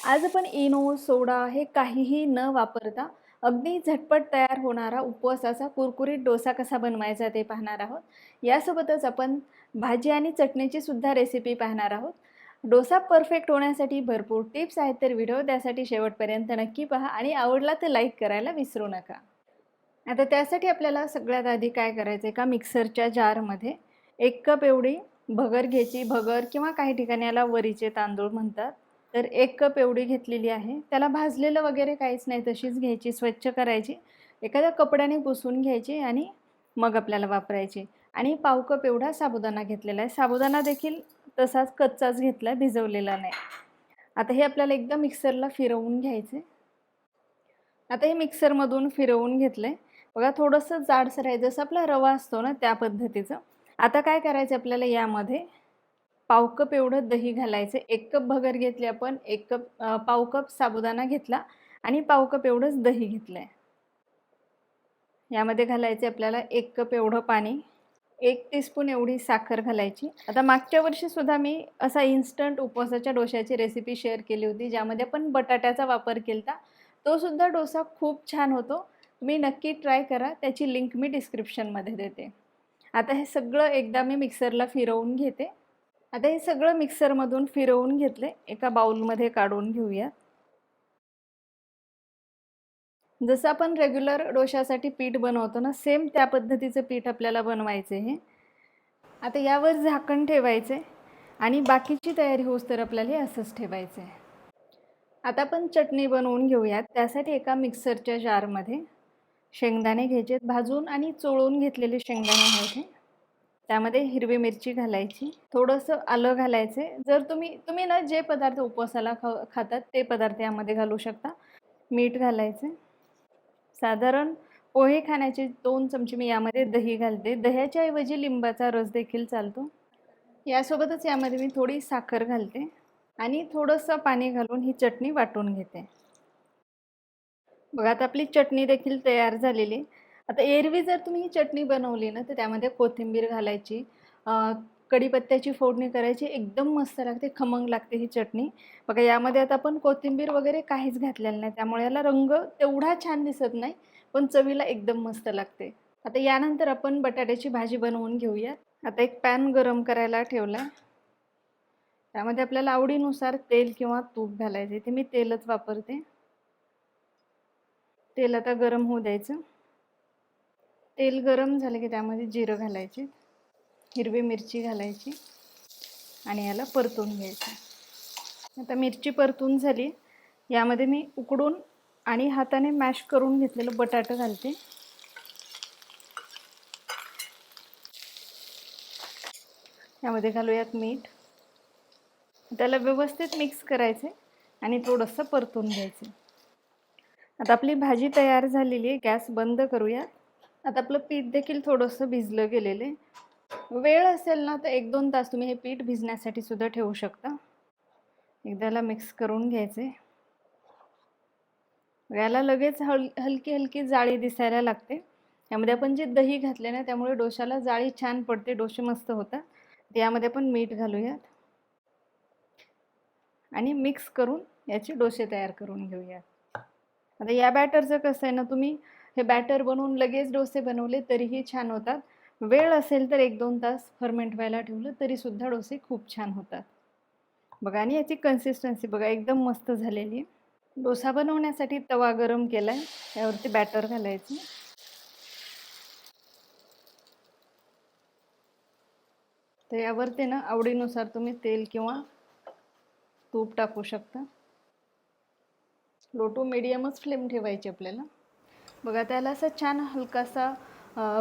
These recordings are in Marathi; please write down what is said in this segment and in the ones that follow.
आज आपण इनो, सोडा हे काहीही न वापरता अगदी झटपट तयार होणारा उपवासाचा कुरकुरीत डोसा कसा बनवायचा ते पाहणार आहोत. यासोबतच आपण भाजी आणि चटणीची सुद्धा रेसिपी पाहणार आहोत. डोसा परफेक्ट होण्यासाठी भरपूर टिप्स आहेत, तर व्हिडिओ त्यासाठी शेवटपर्यंत नक्की पहा आणि आवडला तर लाईक करायला विसरू नका. आता त्यासाठी आपल्याला सगळ्यात आधी काय करायचं आहे, का मिक्सरच्या जारमध्ये 1 कप एवढी भगर घ्यायची. भगर किंवा काही ठिकाणी याला वरीचे तांदूळ म्हणतात. तर 1 कप एवढी घेतलेली आहे. त्याला भाजलेलं वगैरे काहीच नाही, तशीच घ्यायची, स्वच्छ करायची, एखाद्या कपड्याने पुसून घ्यायची आणि मग आपल्याला वापरायची. आणि पाव कप एवढा साबुदाणा घेतलेला आहे. साबुदाणा देखील तसाच कच्चाच घेतला, भिजवलेला नाही. आता हे आपल्याला एकदा मिक्सरला फिरवून घ्यायचे. आता हे मिक्सरमधून फिरवून घेतलंय. बघा थोडंसं जाडसर आहे, जसं आपला रवा असतो ना त्या पद्धतीचं. आता काय करायचं आपल्याला, यामध्ये पाव कप एवढं दही घालायचं. 1 कप भगर घेतली आपण, 1 कप पाव कप साबुदाणा घेतला आणि पाव कप एवढंच दही घेतलंय. यामध्ये घालायचे आपल्याला 1 कप एवढं पाणी, 1 टीस्पून एवढी साखर घालायची. आता मागच्या वर्षी सुद्धा मी असा इन्स्टंट उपवासाच्या डोश्याची रेसिपी शेअर केली होती, ज्यामध्ये आपण बटाट्याचा वापर केला. तो सुद्धा डोसा खूप छान होतो. तुम्ही नक्की ट्राय करा, त्याची लिंक मी डिस्क्रिप्शनमध्ये देते. आता हे सगळं एकदा मी मिक्सरला फिरवून घेते. आता हे सगळं मिक्सरमधून फिरवून घेतले, एका बाउलमध्ये काढून घेऊया. जसं आपण रेग्युलर डोशासाठी पीठ बनवतो ना, सेम त्या पद्धतीचं पीठ आपल्याला बनवायचं आहे. आता यावर झाकण ठेवायचे आणि बाकीची तयारी होऊस तर आपल्याला हे असंच ठेवायचं आहे. आता आपण चटणी बनवून घेऊयात. त्यासाठी एका मिक्सरच्या जारमध्ये शेंगदाणे घ्यायचे, भाजून आणि चोळून घेतलेले शेंगदाणे आहेत. त्यामध्ये हिरवी मिरची घालायची, थोडंसं आलं घालायचे. जर तुम्ही ना जे पदार्थ उपवासाला खातात ते पदार्थ यामध्ये घालू शकता. मीठ घालायचे. साधारण पोहे खाण्याचे 2 चमचे मी यामध्ये दही घालते. दह्याच्या ऐवजी लिंबाचा रस देखील चालतो. यासोबतच यामध्ये मी थोडी साखर घालते आणि थोडंसं पाणी घालून ही चटणी वाटून घेते. बघा आता आपली चटणी देखील तयार झालेली. आता एरवी जर तुम्ही ही चटणी बनवली ना, तर त्यामध्ये कोथिंबीर घालायची, कढीपत्त्याची फोडणी करायची, एकदम मस्त लागते, खमंग लागते ही चटणी. बघा यामध्ये आता आपण कोथिंबीर वगैरे काहीच घातलेलं नाही, त्यामुळे याला रंग तेवढा छान दिसत नाही, पण चवीला एकदम मस्त लागते. आता यानंतर आपण बटाट्याची भाजी बनवून घेऊया. आता एक पॅन गरम करायला ठेवला. त्यामध्ये आपल्याला आवडीनुसार तेल किंवा तूप घालायचे. इथे मी तेलच वापरते. तेल आता गरम होऊ द्यायचं. तेल गरम झालं की त्यामध्ये जिरं घालायचे, हिरवी मिरची घालायची आणि याला परतून घ्यायचं. आता मिरची परतून झाली. यामध्ये मी उकडून आणि हाताने मॅश करून घेतलेलं बटाटा घालते. यामध्ये घालूयात मीठ. त्याला व्यवस्थित मिक्स करायचे आणि थोडंसं परतून घ्यायचं. आता आपली भाजी तयार झालेली आहे. गॅस बंद करूया. आता आपलं पीठ देखील थोडंसं भिजलं गेलेलं आहे. वेळ असेल ना तर 1-2 तास तुम्ही हे पीठ भिजण्यासाठी सुद्धा ठेवू शकता. एकदाला मिक्स करून घ्यायचे. याला लगेच हलकी हलकी जाळी दिसायला लागते. यामध्ये आपण जे दही घातले ना, त्यामुळे डोशाला जाळी छान पडते, डोसे मस्त होतात. यामध्ये आपण मीठ घालूयात आणि मिक्स करून याचे डोसे तयार करून घेऊयात. आता या बॅटरचं कसं आहे ना, तुम्ही हे बॅटर बनवून लगेच डोसे बनवले तरीही छान होतात. वेळ असेल तर 1-2 तास फर्मेंट व्हायला ठेवलं तरीसुद्धा डोसे खूप छान होतात. बघा आणि याची कन्सिस्टन्सी बघा एकदम मस्त झालेली आहे. डोसा बनवण्यासाठी तवा गरम केला आहे, त्यावरती बॅटर घालायचं. तर यावरती ना आवडीनुसार तुम्ही तेल किंवा तूप टाकू शकता. लो टू मीडियमच फ्लेम ठेवायची आपल्याला. बघा त्याला असं छान हलकासा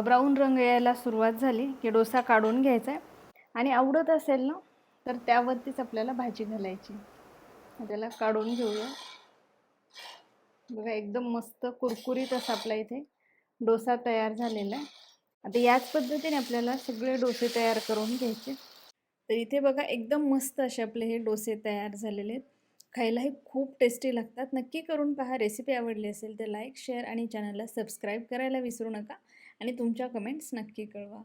ब्राऊन रंग यायला सुरुवात झाली की डोसा काढून घ्यायचा आहे आणि आवडत असेल ना तर त्यावरतीच आपल्याला भाजी घालायची. त्याला काढून घेऊया. बघा एकदम मस्त कुरकुरीत असा आपला इथे डोसा तयार झालेला आहे. आता याच पद्धतीने आपल्याला सगळे डोसे तयार करून घ्यायचे. तर इथे बघा एकदम मस्त असे आपले हे डोसे तयार झालेले आहेत. खायलाही खूप टेस्टी लागतात. नक्की करून पहा. रेसिपी आवडली असेल तर लाईक, शेअर आणि चॅनलला सबस्क्राईब करायला विसरू नका आणि तुमच्या कमेंट्स नक्की कळवा.